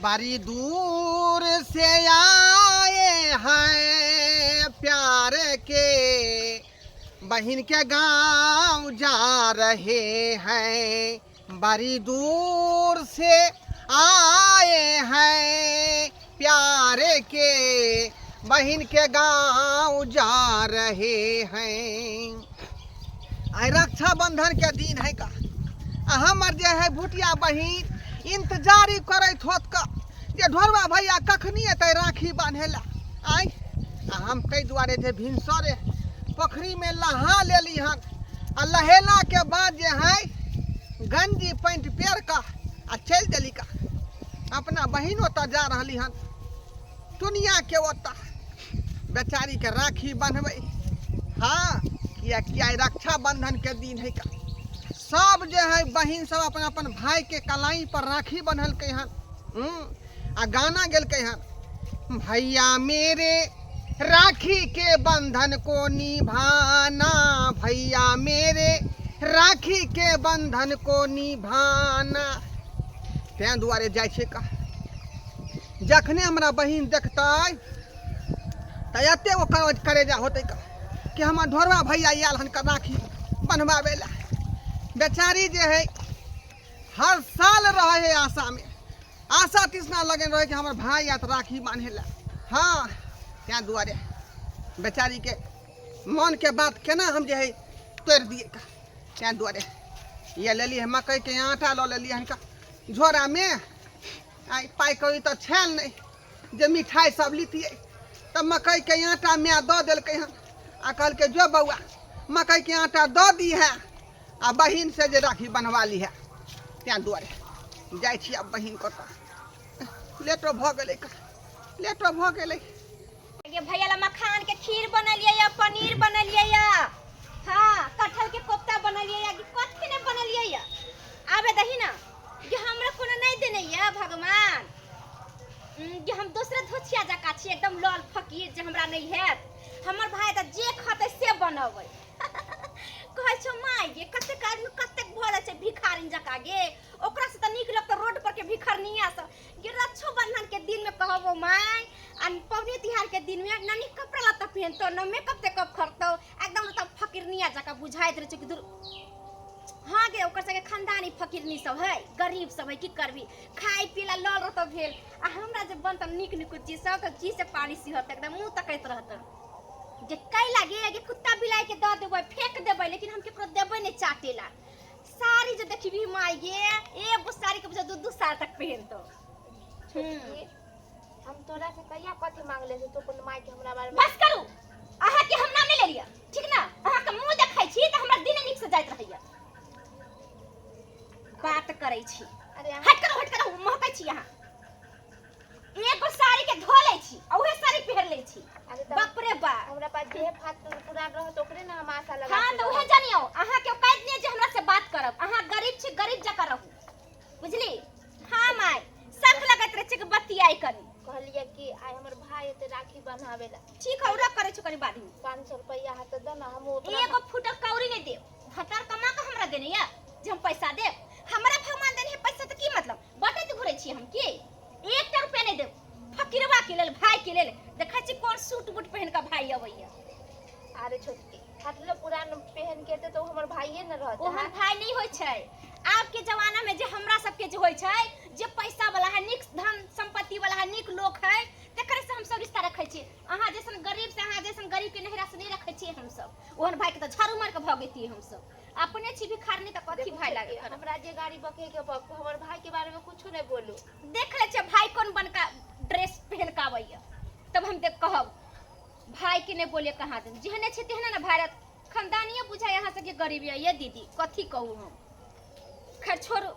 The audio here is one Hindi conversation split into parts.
बड़ी दूर से आए हैं प्यार के बहन के गांव जा रहे हैं। बड़ी दूर से आए हैं प्यार के बहन के गांव जा रहे हैं। आई रक्षाबंधन के दिन है का हमर जे है भुटिया बहिन इंतजार करत होत का जे ढोरवा भैया कखनी अतै राखी बांधेला। आई हम कई दुआरे जे भिनसरे पोखरी में नहा लेली हन आ लहेला के बाद जे है गंजी पैंट पेर का आ चल देली का अपना बहिन ओता जा रहली हन दुनिया के ओता बेचारी के राखी बांधबै। हाँ किया रक्षाबंधन के दिन है का सब जो है बहन सब अपन अपन भाई के कलाई पर राखी बंधल के हन आ गाना गेल के हन। भैया मेरे राखी के बंधन को निभाना, भैया मेरे राखी के बंधन को निभाना। तैं दुआरे जाइ छै का जखने हमरा बहिन देखतै त एते वो करे जा होतै का कि हमर ढोरवा भैया आयल हन का राखी बंधवावे ला। बेचारी जे है हर साल रहे है आशा में, आशा तृष्णा लगन रहे कि हमारे भाई या तो राखी बांधे ला। हाँ क्या दुआरे बेचारी के मन के बात केना हम जे है तोड़ दिए का। क्या दुआरे ये ले ली है मकई के आटा लो ले ली हन का झोरा में आई पाई करी तो छेल नहीं जे मिठाई सब लीतिए तब मकई के आटा में दो दिल के हन आ कल के जो बउआ मकई के आटा दो दी है आ बहिन से जे राखी बनवा ली है। त्या दुआरे जाइ छी अब बहिन को लेटो भ गेलै का लेटो भ गेलै। ये भैया ला मखान के खीर बनलिए या पनीर बनलिए या हां कटहल के कोफ्ता बनलिए या कि कथि ने बनलिए या आबे दही ना कि हमरा कोनो नहीं देने या भगवान कि हम दूसरे धोछिया जका छी एकदम लाल फकीर जे हमरा नहीं है। हमर भाई त जे खते से बनबै कहै छ माय गे कते आदमी कते भरे छै भिखारी जका गे ओकरा से त नीक लगत रोड पर के भिखारनिया सब गे रक्षाबंधन के दिन में कहबो माय आ पवनी तिहार के दिन में नानी कपड़ा लत्ता पहनतो न मेकअप तेकअप करतो एकदम त फकीरनिया जका बुझाइत रहे छै कि दूर। हाँ गे ओकर सके खानदानी फकीरनी सब है गरीब सब है की करबी खाई पीला लल रहतो भेल आ हमरा जे बनत नीक नीक चीज सब त जी से पानी सिहत एकदम मुंह तकैत रहत जे कई लागे कि कुत्ता बिलाई के द देबै फेंक देबै लेकिन हम केकरो देबै नहीं चाटेला। साड़ी जे देखबी माय गे एगो साड़ी के दू दू साल तक पहनतो। हम तोरा से कहिया कथि मांगले से तो अपन माय के हमरा बारे में बस करू आहा के हम नाम नहीं ले लिया ठीक ना आहा के मुंह देखै छी त हमरा दिन नीक से जाइत रहैया बात करै छी। अरे हट करो महकै छी यहां एगो साड़ी के धो ले छी आ उहे साड़ी पहन ले छी। अरे बाप रे बा हमरा पास जे फाट पुरान रह तो ओकरे ना हम आशा लगा। हां तो उहे जानियो आहा के कहत नहीं जे हमरा से बात करब आहा गरीब छी गरीब जका रहू बुझली। हां माय सख लगत रहे छै के बतियाई करी कहलिए कि आइ हमर भाई ते राखी बन्हावेला ठीक है उरा करे छ करी बादी 500 रुपया हाथ द ना हम एगो फुटल कौड़ी नहीं दे हतार कमा के हमरा देने या जे हम पैसा दे हमरा भगवान देने है पैसा त की मतलब बटैत घुरे छी हम की 1 रुपया नहीं दे फकीरवा के लेल भाई के लेल देखै छी कोन सूट बूट पहन के भाई अबैया। अरे छोटकी हटलो पुरान पहन के तो हमर भाईए न रहत ओ हम भाई नहीं होय छै आज के जमाना में जे हमरा सब के जे होय छै जे पैसा वाला है निक धन संपत्ति वाला है निक लोग है तकरे से हम सब रिश्ता रखै छी। अहाँ जैसन गरीब से अहाँ जैसन गरीब के नहरा से नहीं रखै छी हम सब ओहन भाई के त झाड़ू मार के भगैती हम सब अपने छी भिखारनी त कथि भाई लागे हमरा जे गाड़ी बके के हमर भाई के बारे में कुछो नहीं बोलू देख ले छै भाई कोन बनका ड्रेस पहन के आबैया तब हम देख कहब भाई के नहीं बोले कहां दे जेहने छै तेहने ना भारत खानदानिए बुझाय यहां से के गरीबी है ये दीदी कथि कहू हम खैर छोड़ू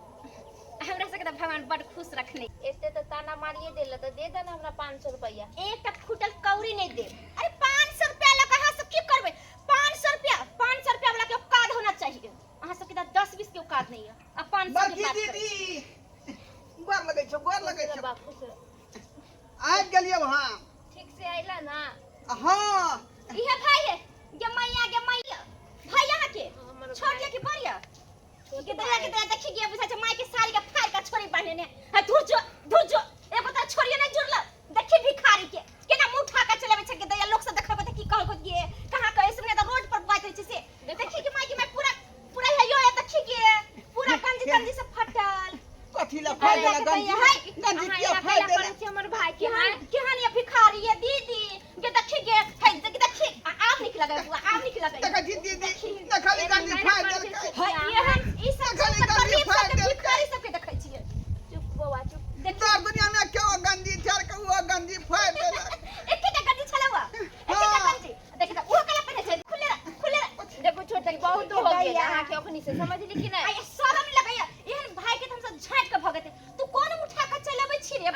हमरा से के भगवान बड़ खुश रखने एते तो ताना मारिए देला तो दे देना हमरा 500 रुपया एक तक फुटल कौड़ी नहीं दे। अरे 500 रुपया ला कहां से की करबे 500 रुपया वाला के औकात होना चाहिए अहां सब के 10 20 के औकात नहीं है अब 500 की बात दीदी गोर लगे छ बापू से आ गेलिए वहां ठीक से आइला ना। हां इहे भाई है गे मैया भाई यहां के छोड़ के बढ़िया के दया देखी गे बुझा छै माय के साड़ी के फाड़ के छोरी बांधने है धुर जो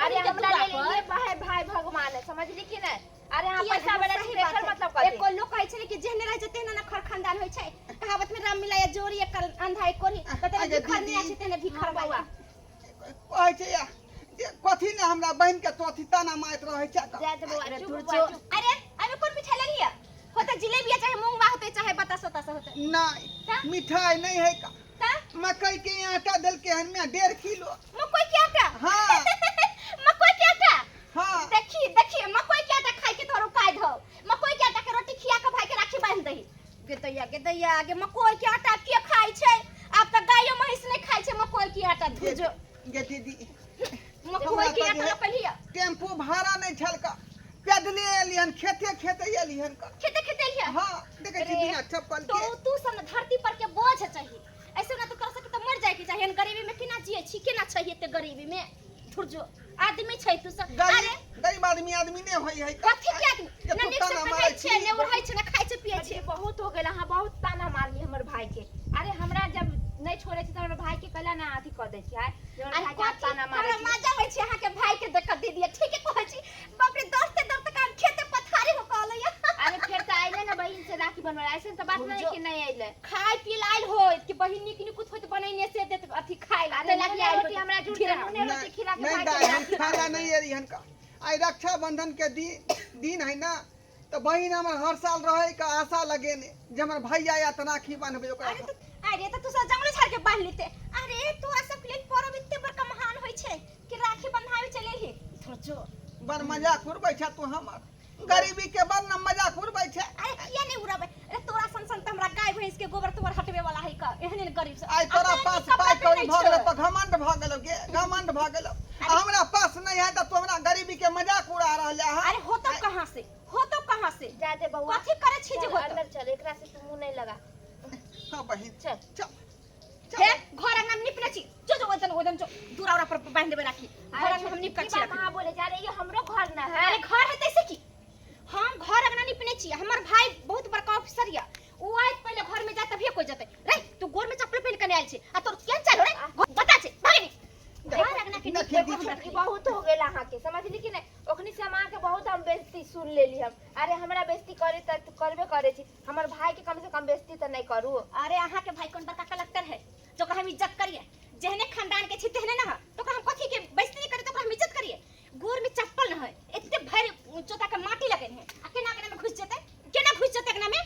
अरे के हमरा दुआ ले पर। ये भाई भाई भगवान है, समझली कि नहीं? अरे यहाँ किया पैसा वाला सही से बात देखल है। मतलब कर एको लोग कहै छै कि जेहने रहै छै तेहने न खर खानदान होइ छै। कहावत में राम मिलाया जोड़ी एक अंधाई कोरी त तेने अगे भिखार नहीं दीदी। आछे तेने भिखार बाबा। कहै छै या जे कथी ने हमरा बहन के तोथी ताना मारत रहै छै का। जा दे बउआ अरे चुप दूर बउआ जो। चुप। अरे अबे कौन मिठाई ले लिया? होता जिलेबी चाहे मूंगवा होते चाहे बतासा होता होते। नहीं मिठाई नहीं है का। ता मकई के आटा दल के हन में 1.5 किलो। मकोई के आटा। हाँ मकोई के आटा। हाँ देखी मकोई के आटा खाई के तोरो पाय धो। मकोई के आटा के रोटी खिया के भाई के राखी बांध दही। गे दैया आगे मकोई के आटा के खाई छै? अब त गायो महिष नहीं खाई छै मकोई के आटा धुजो। गे दीदी मकोई के आटा पलिया। टेम्पू भाड़ा नहीं छल का। पैदले एलिहन खेते एलिहन का। खेते लिया। हाँ देखे छी बिना चप्पल तो के। तू सब न धरती पर के बोझ चाहिए। ऐसे ना तो कर सके तो मर जाए के चाहिए। गरीबी में केना जिए छी केना चाहिए ते गरीबी में धुरजो आदमी छै तू सब। अरे गरीब आदमी ने होई है का। कथी के आदमी ये न तो नीक ताना से मारै खाइ छी। छै ने ओढ़ै छै न खाइ छै पियै अरे छै। बहुत हो गेला, हाँ बहुत ताना मारली हमर भाई के। अरे हमरा जब नहीं छोड़े छी त हमर भाई के कहला ना अथी क दे छी है। जब अरे भाई के ताना मारे हमरा मजा होय छै अहाँ के भाई के देख दीदी ठीक है कहै छी। बाप रे दस्ते काम खेते पथारी हो कहले या। अरे फिर त आइले ना बहिन से राखी बनवा। ऐसे त बात नहीं कि नहीं आइले। खाय पी लाइल होय कि बहिन निक कुछ होय त बनैने से देत अथी खाय ला। अरे लगी आई रोटी हमरा झूठ नूने रोटी खिला के नहीं भाई दाई के हम राखी खाना बनवा। नहीं एलिहन का। आई रक्षाबंधन के दिन है ना तो बहिन हमर हर साल रहे का आशा लगेने जे हमर भैया या त राखी बांधबे ओकरा। अरे तो सब जंगल झाड़ के बांध लेते। अरे तू सब के लिए पर्व इत्ते बड़का महान होय छै कि राखी बंधावे चले ही सोचो। बड़ मजाक उड़बै छ तू हमर। गरीबी के बड़ न मजाक उड़बै छ। अरे किया नहीं उड़ाबे? अरे तोरा सन त हमरा गाय भैंस के गोबर तोबर हटबे वाला है का। एहने गरीब से आई तोरा पास पाई कौड़ी भ गेलो त घमंड भ गेलो गे घमंड भ गेलो। हमरा पास नहीं है त तू हमरा गरीबी के मजाक उड़ा रहले है। अरे हो तो कहां से? जा दे बउआ कथी करे छी जे चल, हो तो? अंदर चल, एकरा से तू मुंह नहीं लगा। हां बहिन चल चल हे घर अंगना निपने छी जो ओदन जो दूरा पर बांध देबे राखी। घर अंगना हम निप कर छी कहाँ बोले जा रहे, ये हमरो घर ना है। अरे घर है तैसे की हम घर अंगना निपने छी। हमर भाई बहुत बड़का ऑफिसर या उ आइ पहले घर में जा तभी कोई जते रे तू गोर में चप्पल पहन के आइल छी आ तोर केन चल रे बता छे भागे घर अंगना के निपे देखो हमरा की बहुत हो गेल अहाँ के, समझली कि नहीं? ओखनी से अहाँ के बहुत हम बेइज्जती सुन लेली हम। अरे हमरा बेइज्जती करे त करबे करे छी, हमर भाई के कम से कम बेइज्जती त नहीं करू। अरे अहाँ के भाई कौन बड़का कलेक्टर है जो हम इज्जत करिए? जेहने खानदान के छी तेहने ना तो हम कथी के बेइज्जती नहीं करे तो हम इज्जत करिए? गोर में चप्पल न है इतने भर चोता के माटी लगे है आ केना में घुस जते एकना में।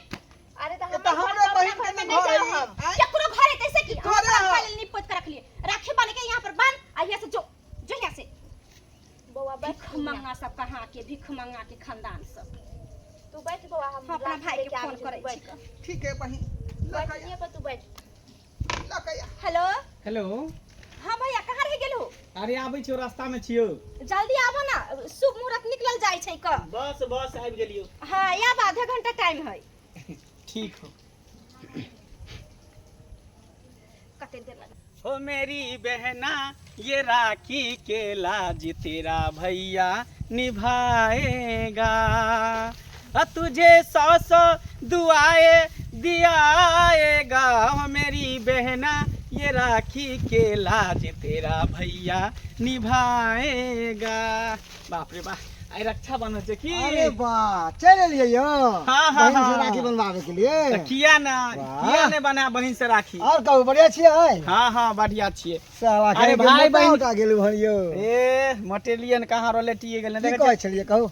अरे त तो हमरा बहिन के में न नहीं घर जाओ है। हम। केकरो घर है तैसे की हम घरे है। पहले निपट के रख लिए राखी बांध के यहाँ पर बांध आ यहाँ से जो यहाँ से। बउआ बैठ भिख मंगा सब कहाँ के भिख मंगा के खानदान सब। तू बैठ बउआ, हम हम अपना राखी भाई लेके के फोन आबै छी, करे तू बैठ। छी। ठीक है बहिन बैठ लकैया यहीं पर तू बैठ। लकैया। हेलो हेलो हाँ भैया कहाँ रह गेलू? अरे आबै छियो रास्ता में छियो। जल्दी आबो ना शुभ मुहूर्त निकलल जाय छै क। बस आबि गेलियो। हाँ या आधा घंटा टाइम है। ठीक हो। कते देर लगे? ओ मेरी बहना ये राखी के लाज तेरा भैया निभाएगा। तुझे 100 दुआएं दियाएगा। ओ मेरी बहना ये राखी के लाज तेरा भैया निभाएगा। बाप रे बाप आई रक्षा बंधन छै की? अरे वाह चल लिए यो हाँ, बहन से हाँ। राखी बनवावे के लिए। त किया ना वाह। किया ने बना बहिन से राखी। और कहू बढ़िया छियै? हाँ बढ़िया छियै। सावा अरे भाई बहन- उठा गेलू हरियो। ए मटेलियन कहाँ रोलेटिए गेल की कहै छलियै कहू?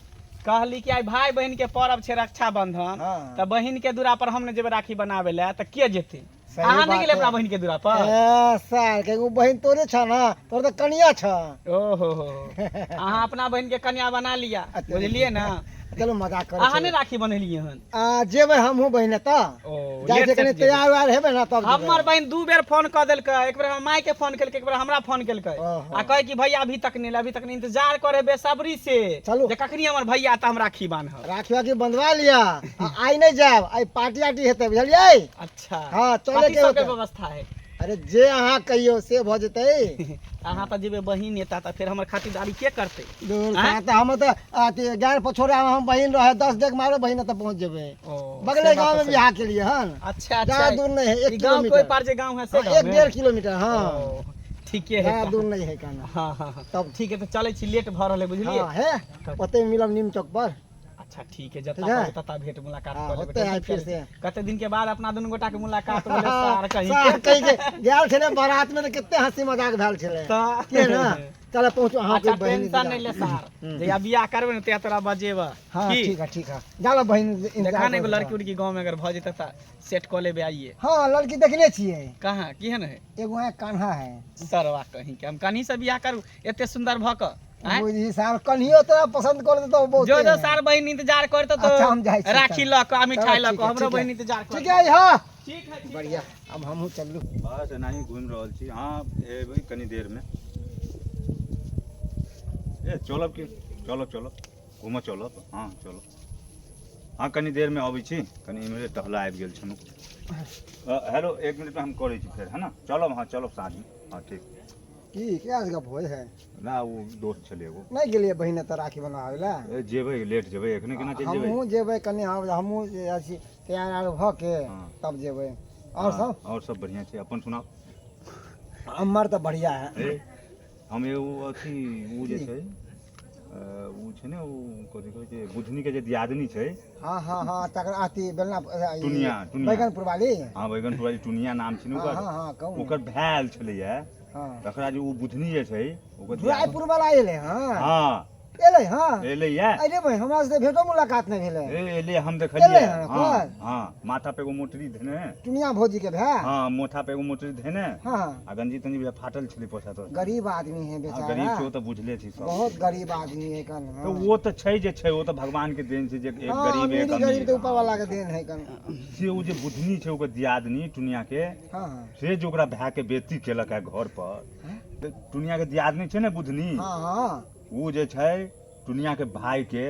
कहली कि आई भाई बहन के पर्व छै रक्षा बंधन हाँ। त बहिन के दूरा पर हम ने जेबे राखी बनावे ले त के जेते? सही अहाँ नहीं बात गेले है। अपना बहिन के दूरा पर? ए साल के एगो बहन तोरे छ ना, तोर त कनिया छ। ओहो हो अहाँ अपना बहिन के कन्या बना लिया अच्छा। बुझलिए ना? चलो मजाक करे अहाँ ने छलियै। राखी बनलिए हन? आ जेबै हमहू बहिन त ओ जाय लेट से कने सेट जेबै। तैयार व्यार हेबै ना तब जेबै। हमर बहन 2 बेर फोन क देलकै, एक बेर हमर माई के फोन केलकै, एक बेर हमरा फोन केलकै ओहो। आ कहे कि भैया अभी तक नहीं इंतजार करे बेसब्री से चलू। जे कखनी हमर भैया त हम राखी बान्हब। राखी वाखी बंधवा लिया। आ आई नहीं जाब, आई पार्टी आर्टी हेतै बुझलियै? अच्छा हाँ, चले कथी के सबके होतै। व्यवस्था है? अरे जे अहाँ कहियो से भ जेतै। अहाँ त जेबे बहिन एता त फिर हमर खातिरदारी के करते? दूर आँय? से त हम त अथी ज्ञान पछोड़े हम बहिन रहे 10 डेग मारो बहिन त पहुंच जेबै। ओ, बगले से गांव बात में तो बियाह के लिए हन। अच्छा ज्यादा दूर नहीं है, 1 ई गांव कोई किलोमीटर। पार जे गांव है से हाँ, गांव 1 में? डेढ़ किलोमीटर हाँ। ओ, ठीक है ज़्यादा दूर नहीं है कहना। हाँ हाँ हाँ तब ठीक है तो चले छी लेट भर रहे बुझलिए हाँ है ओते मिलब नीम चौक पर। अच्छा ठीक है ठीक जता है। होता तब भेंट मुलाकात हाँ, कर होते हैं फिर से। कते दिन के बाद अपना दुनू गोटा के मुलाकात भेलै सार कहीं सार कहीं के गेल छले बारात में तो कितने हंसी मजाक भेल छले तऽ के ना चल पहुंचो अहाँ अच्छा के बहिन टेंशन नहीं ले सार जया बियाह करबे न ते तोरा बजेबा हाँ की? ठीक है जाला बहिन देखा इंतजार नहीं एगो कर। लड़की उड़की गांव में अगर भ जेते त सेट कऽ लेबे आइए हाँ लड़की देखले छियै कहाँ केहन है एगो है कान्हा है सरवा कहीं के हम कहीं से बियाह करू एते सुंदर भ क आँय? बुझी साल कन्हियो तोरा पसंद कर दे तो बहुत जो जो सार बहिन इंतजार करते तो अच्छा, हम जाइ छी, राखी चल। ल क मिठाई ल ठीक क है, हमरो ठीक है। बहिन इंतजार कर ठीक है हाँ ठीक है बढ़िया अब हमहू चलू बस एनाही घूमि रहल छी हाँ एबै कनी देर में ए चलब कि चलब घूमऽ चलब हाँ चलब हाँ कनी देर में अबै छी कनी इम्हरे टहला आबि गेल छलहुँ हेलो 1 मिनट में हम करै छी फेर है ना चलब हाँ चलब साँझमे हाँ ठीक की क्या गप होय है ना वो दोस्त छलै एगो नहीं गेलिए बहिन त राखी बनावे ला ए, जेबै लेट जेबै एखने केना चलि जेबै हमहू जेबै कनी हमहू अछि तैयार आर भ के हाँ। तब जेबै और हाँ, सब और सब बढ़िया छै अपन सुनाओ हमर तो बढ़िया है ए हम एगो अथी उ जे छै उ छै ने उ कथी कहै छै बुधनी के जे दियादनी छै हाँ तकर अथी बेलना टुनिया। बैगनपुर वाली हाँ बैगनपुरा जी टुनिया नाम छै ने हाँ ओकर कहू ओकर भैल छलैया हाँ तकरा जे उ बुधनी जे छै ओकर रायपुर वाला एले हाँ हाँ एले हाँ एलैया अरे भाई हमरा से भेटो मुलाकात नहीं भेले एलै हम एलै देखलियै हँ, हाँ कल? हाँ माथा पे एगो मोटरी धेने टुनिया भौजी के भाई हाँ मोथा पे एगो मोटरी धेने हाँ आ गंजी तंजी भी फाटल छलै पोछा तो गरीब आदमी है हाँ गरीब बेचारा छै ओ तऽ बुझले छी सब बहुत गरीब आदमी है कन तो वो तो छै जे छै वो तो भगवान के देन छै जे एक हाँ गरीब एक अमीरी गरीब तो ऊपर अमीर वाला के देन है कन से उ जे बुधनी छै ओकर दियादनी टुनिया के हाँ से जो ओकरा भाय के बेटी केलक है घर पर तऽ टुनिया के दियादनी छै ने बुधनी हाँ उ जे छै टुनिया के भाई के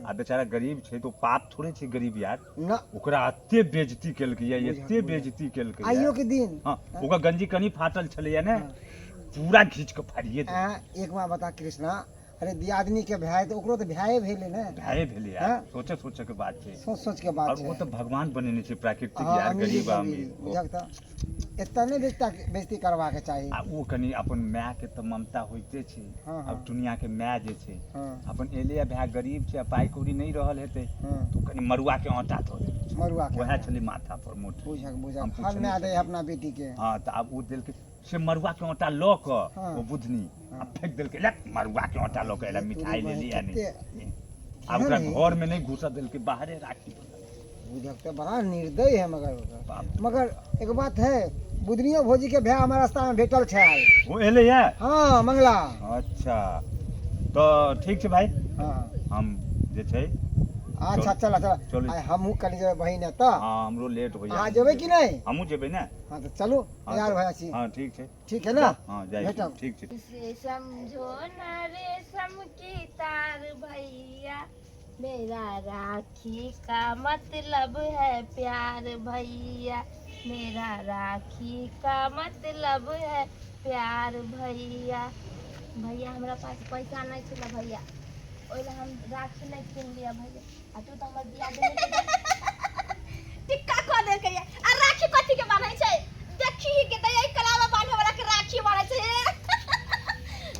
आ बेचारा गरीब छै तो पाप थोड़े छै गरीब यार न ओकरा एते बेइज्जती केलकै एते बेइज्जती केलकै आइयो के दिन हाँ ओकर गंजी कनी फाटल छलैया ने पूरा घींच के फाड़िए दे एक बार बता कृष्णा अरे दियादनी के भाई तो ओकरो तो भाई भेले ने भाई भेलै यार हाँ। सोचे के बात छै सोच के बात और है वो तो भगवान बनेने छै प्राकृतिक हाँ, यार अमीरी गरीब आ गरीब, अमीर बुझल तो इतना नहीं बेइज्जती करवा के चाहिए आ वो कनी अपन माय के तो ममता होइते छै हाँ, हाँ। अब दुनिया के माय जे छै हाँ अपन एले भाय गरीब छै आ पाइ कौड़ी नहीं रहल हेतै हाँ तो कनी मरुआ के आटा धो दे मरुआ के वह छलै माथा पर मोट बुझक हम फल पूछने में दे छलियै। अपना बेटी के हाँ तो अब वो देलकै से मरुआ के आटा लऽ कऽ हाँ। वो बुधनी आ फेंक देलकै ले मरुआ के आटा लऽ कऽ एला मिठाई ले लिया नहीं आ केहन ओकरा है? घर में नहीं घुसा देलकै बाहरे राखी बुझक तो बड़ा निर्दय है मगर बाप। मगर एक बात है बुधनियो भौजी के भाई हमारे रास्ता में भेटल छै वो एले है हाँ मंगला अच्छा तो ठीक छै भाई हाँ हम जे छै अच्छा चला चलू। चला हमहू कल जेबै बहिन है तो हाँ हमरो लेट हो अहाँ जेबै कि नहीं हमहूँ जेबै ने हाँ तो चलो हाँ, तैयार तो- भए छी हाँ ठीक छै ठीक है ना हाँ जाइ छी, भेटब ठीक छै इसे समझो न रेशम की तार भैया मेरा राखी का मतलब है प्यार भैया मेरा राखी का मतलब है प्यार भैया भैया हमरा पास पैसा नहीं छला भैया ओइला हम राखी नहीं किन लिया भैया आ तू तो हमर दिया दे टिक्का कऽ देलकै ये। आ राखी कथी के बान्है छै देखी ही के दया कलावा बान्हे वाला के राखी बान्है छै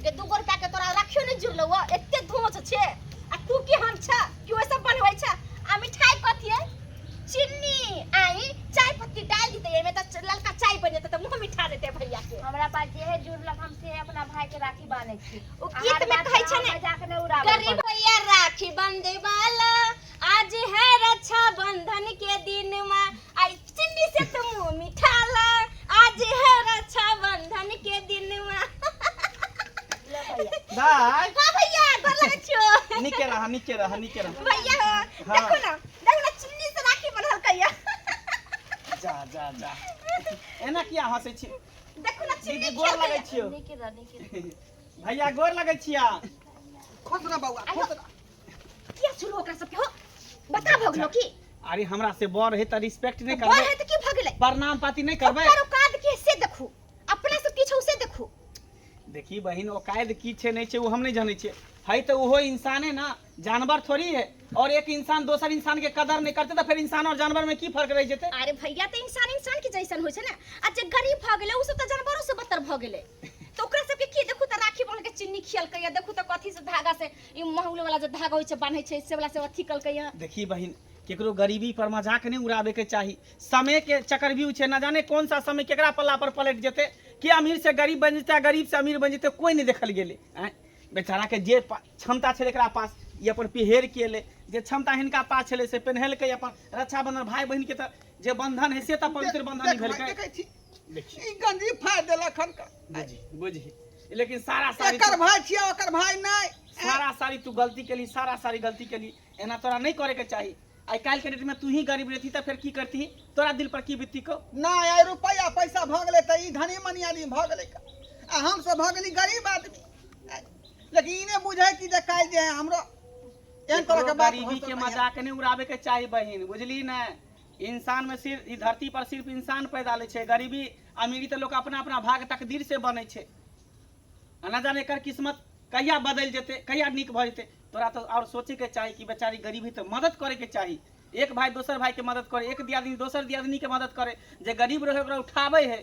के 2 रुपया के तोरा राखियो नहीं जुड़लौ एते धोच छै आ तू की हम छ कि ओइ सब बनबै छ आ मिठाई कथी है चीनी आई चाय पत्ती डाल दीते एमे त ललका चाय बन जेते त मुंह मिठा देते भैया के हमरा पास जे है जुड़लक हम से अपना भाई के राखी बांधे छी ओ गीत में कहै छै ने मजाक ने उड़ावे गरीब भैया राखी बंधे वाला आज है रक्षा बंधन के दिन में आई चिन्नी से तुम मुंह मिठाला आज है रक्षा बंधन के दिन में ले भैया दाई हां भैया गोर लगै छियो निके रह भैया देखो ना चिन्नी से राखी बंधल कहिया जा एना किया हंसै छी देखो ना चिन्नी दीदी गोर लगै छियो निके भैया गोर लगै छिया खुश रह बउआ खुश रह किया सुनो ओकरा सब के हो बता भगलो की अरे हमरा से बड़ है त रिस्पेक्ट नहीं बड़ करबै है त की भगले प्रणाम पाती नहीं करबै ओकर औकात के से देखू अपना से किछो से देखू देखी बहिन औकात की छै नहीं छै वो हम नहीं जानै छियै है तो वो इंसाने ना जानवर थोड़ी है और एक इंसान दोसर इंसान के कदर नहीं करते तो फिर इंसान और जानवर में की फर्क रह जेते अरे भैया तो इंसान के जैसन होइ छै ने आ जे गरीब भ गेलै उ सब त जानवरों से बदतर भ गेलै तो ओकरा सबके की देखू त राखी बन के चिन्नी खियल कइया देखू त कथी से धागा से ई महउल वाला जो धागा होय छै बांधै छै से वाला से अथी कल कइया देखी बहिन केकरो गरीबी पर मजाक नहीं उड़ावे के चाही समय के चक्रव्यूह छै ना जाने कौन सा समय केकरा पल्ला पर पलट जेते के अमीर से गरीब बन जेते गरीब से अमीर बन जेते कोई नहीं देखल गेले बेचारा के जे क्षमता छे एकरा पास ये अपन पिहेर के ले जे क्षमता हिनका पास छले से पहनल के अपन रक्षाबंधन भाई बहन के त जे बंधन है से त पवित्र बंधन ही भेल के देखै छी देखी ई गंजी फाड़ देलक हन का बुझी बुझी लेकिन सारा सारी एकर भाई छिया ओकर भाई नहीं सारा सारी तू गलती केली सारा सारी गलती केली एना तोरा नहीं करे के चाही आई काल के डेट में तू ही गरीब रहती त फिर की करती तोरा दिल पर की बीती को ना यार रुपया पैसा भ गेलै त ई धनी मनी आदमी भ गेलै का आ हम सब भ गेली गरीब आदमी लेकिन इने बुझाय कि जे काल जे हमरो एहन तरह के बात गरीबी के मजाक नहीं उड़ावे के चाही बहिन बुझली ना इंसान में सिर्फ ई धरती पर सिर्फ इंसान पैदा ले छै गरीबी अमीरी तो लोग अपना अपना भाग तकदीर से बने छै ना जाने एकर किस्मत कहिया बदल जेते कहिया निक भ जेते तोरा तो और सोचे के चाही कि बेचारी गरीबी तो मदद करे के चाही एक भाई दोसर भाई के मदद करे एक दियादनी दोसर दियादनी के मदद करे जे गरीब रहे ओकरा उठावे है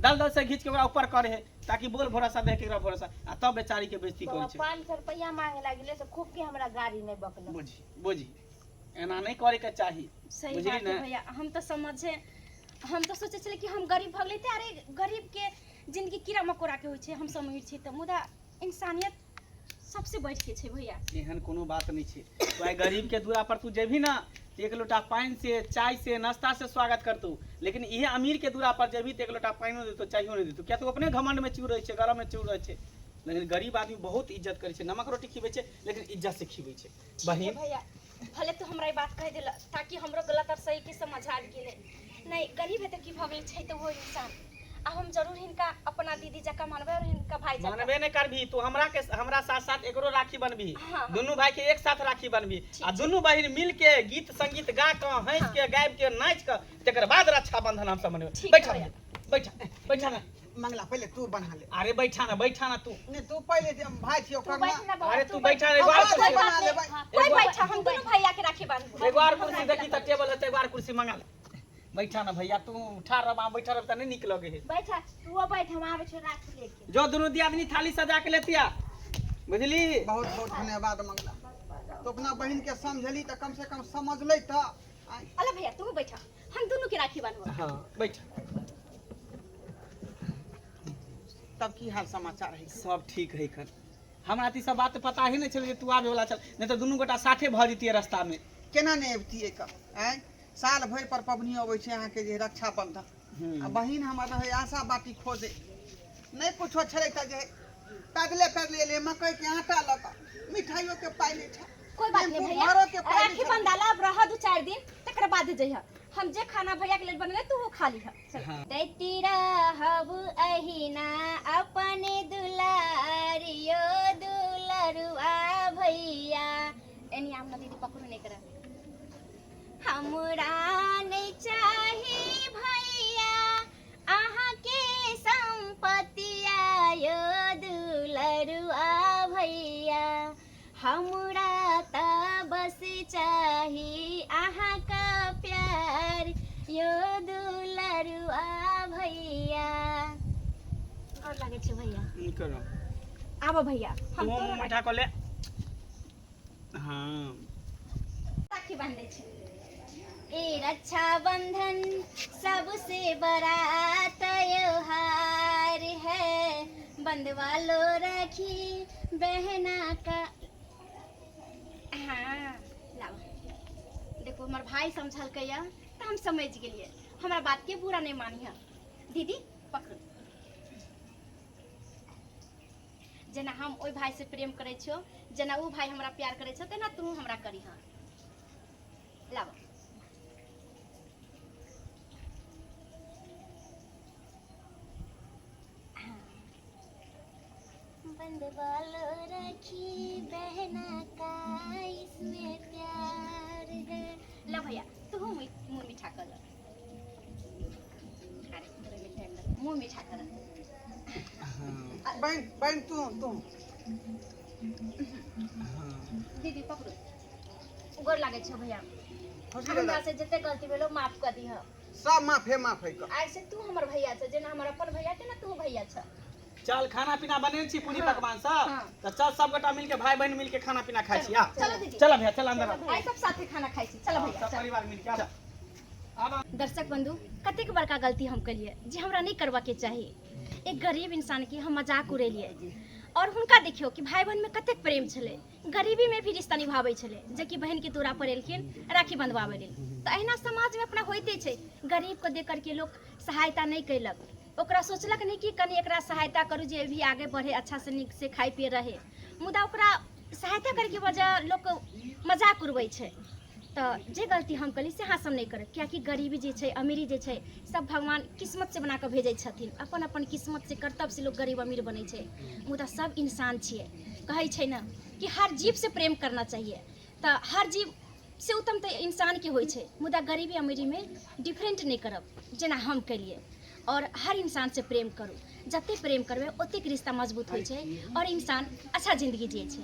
दल दल से घींच के ओकरा ऊपर करे है ताकि बोल भरोसा दे के भरोसा आ तब बेचारी के बेइज्जती करे छै 500 रुपया मांगे लागिले से खूब के हमरा गाड़ी नहीं बकल बुझी बुझी एना नहीं करे के चाही सही बुझली बात है ना भैया हम तो समझे हम तो सोचे छले कि हम गरीब भग लेते अरे गरीब के जिंदगी कीड़ा मकोड़ा के होय छै हम सब अमीर छी त मुदा इंसानियत सबसे बढ़ के छै भैया एहन कोनो बात नहीं छै तो आई गरीब के दूरा पर तू जेभी ना एक लोटा पानी से चाय से नाश्ता से स्वागत करतू लेकिन ये अमीर के दूरा पर जेभी तो एक लोटा पानी देतो चाहिए नहीं देतो क्या तू अपने घमंड में चूर रहे छै गरम में चूर रहे छै लेकिन गरीब आदमी बहुत इज्जत करे छै नमक रोटी खिबै छै लेकिन इज्जत से खिबै छै बहिन भैया भले तो हमरा ई बात कह देला ताकि हमरो गलत और सही के समझ आ गेले नहीं गरीब है त की भगल छै त वो इंसान आ हम जरूर हिनका अपना दीदी जका मानबे और हिनका भाई जका मानबे नहीं करबी तू हमरा साथ साथ एकरो राखी बनबी हाँ। दोनों भाई के एक साथ राखी बनबी आ दोनों बहिन मिल के गीत संगीत गा के हंस के गायब के नाच के तेकर बाद रक्षाबंधन हम सब मनबे ठीक बैठा है। बैठा बैठा ना मंगला पहले तू बना ले अरे बैठा ना तू ने तू पहले जे भाई छी तू ओकर बैठ ना बाबा, अरे तू बैठा अब एगो और कोई कुर्सी बना ले भाई। कोई एगो- बैठा हम दोनों भैया के राखी बांध एगो और कुर्सी देखी त टेबल है एगो और कुर्सी मंगा ले बैठा ना भैया तू उठा रहा बैठा रहा नहीं निक लगे है बैठा तू बैठ हम आवे छै राखी लेके जो दोनों दियादनी थाली सजा के लेतिया बुझली बहुत बहुत धन्यवाद मंगला तो अपना बहन के समझली त कम से कम समझ ले त अला भैया तू बैठा हम दोनों के राखी बांधबो हां बैठा तब की हाल समाचार है सब ठीक है खन हमरा ती सब बात पता ही नहीं चल जे तू आवे वाला चल नहीं तो दोनों गोटा साथे भ जतिए रास्ता में केना ने अबतिए का हैं साल भर पर पबनी अबै छै अहाँ के जे रक्षाबंधन आ बहिन हमर रहे आशा बाटी खोजे नहीं कुछो छले त जे पैदले पैदले ले मकई के आटा लक मिठाइयों के पाई ले छै कोई बात नहीं भैया घरों के पाई राखी बंधाला अब रह 2-4 दिन तकर बाद जइहा हम जे खाना भैया के लेल बनले तू वो खा लीहा हाँ। तेतीरा हब अहिना अपने दुलारियो दुलरुआ भैया एनी आम दीदी पकड़ू नहीं करा हमरा नहीं चाहे भैया आहा के संपत्ति आयो दुलरुआ भैया हमरा त बस चाही आहा का प्यार यो दुलरुआ भैया और लागे छै भैया करो आबो भैया हम तू तो मीठा को ले हां राखी बांधे छै ए रक्षाबंधन सबसे बड़ा त्योहार है बंधवा लो राखी बहना का हाँ लाओ देखो हमार भाई समझल कया तो हम समझ गेलिए हमरा बात के बुरा नहीं मानी है दीदी पकड़ जेना हम ओई भाई से प्रेम करे छो जेना वो भाई हमरा प्यार करे छो तेना तू हमरा करी हाँ लाओ बंधवालो राखी बहना का इसमें प्यार है ला भैया तू मुंह मीठा कर अरे तेरे में टेंडर मुंह मीठा कर बहन बहन तू दीदी पकड़ो गोर लागे छो भैया खुशी हमरा रह से जते गलती भेलो माफ कर दी सब माफ है का आज से तू हमर भैया छ जेना हमर अपन भैया के ना तू भैया छ चल खाना पीना बने छी पूरी हाँ, पकवान सब हाँ। तो चल सब गोटा मिलके भाई बहन मिलके खाना पीना खाई छी आ चलो दीदी। चल भैया चल अंदर आ। आई सब साथे खाना खाई छी चलो भैया सब चल। परिवार मिलके आ अब दर्शक बंधु कतेक बड़का गलती हम कलिए जे हमरा नहीं करवा के चाही। एक गरीब इंसान के हम मजाक उड़ेलिए और हुनका देखियो कि भाई बहन में कतेक प्रेम छले, गरीबी में भी रिश्ता निभावे छले, जे कि बहन के दूरा पर एलखिन राखी बंधवावे लेल। तो अहिना समाज में अपना होइते छै, गरीब को देख करके लोग सहायता नहीं कैलक, ओकरा सोचलक नहीं कि कनी एकरा सहायता करू जे भी आगे बढ़े, अच्छा से नीक से खाई पिए रहे, मुदा ओकरा सहायता करके वजह लोग मजाक उड़बै छै। तो जे गलती हम कली से अहाँ सब नहीं करब, कियाकि गरीबी जे छै अमीरी जे छै सब भगवान किस्मत से बना के भेजै छथिन, अपन अपन किस्मत से कर्तव्य से लोग गरीब अमीर बनै छै। मुदा सब इंसान छियै, कहै छै ना कि हर जीव से प्रेम करना चाहिए, तो हर जीव से उत्तम तो इंसान के होइ छै, मुदा गरीबी अमीरी में डिफरेंट नहीं करब जेना हम केलिए। और हर इंसान से प्रेम करू, जते प्रेम करबै ओतेक रिश्ता मजबूत होइ छै और इंसान अच्छा जिंदगी जियै छै।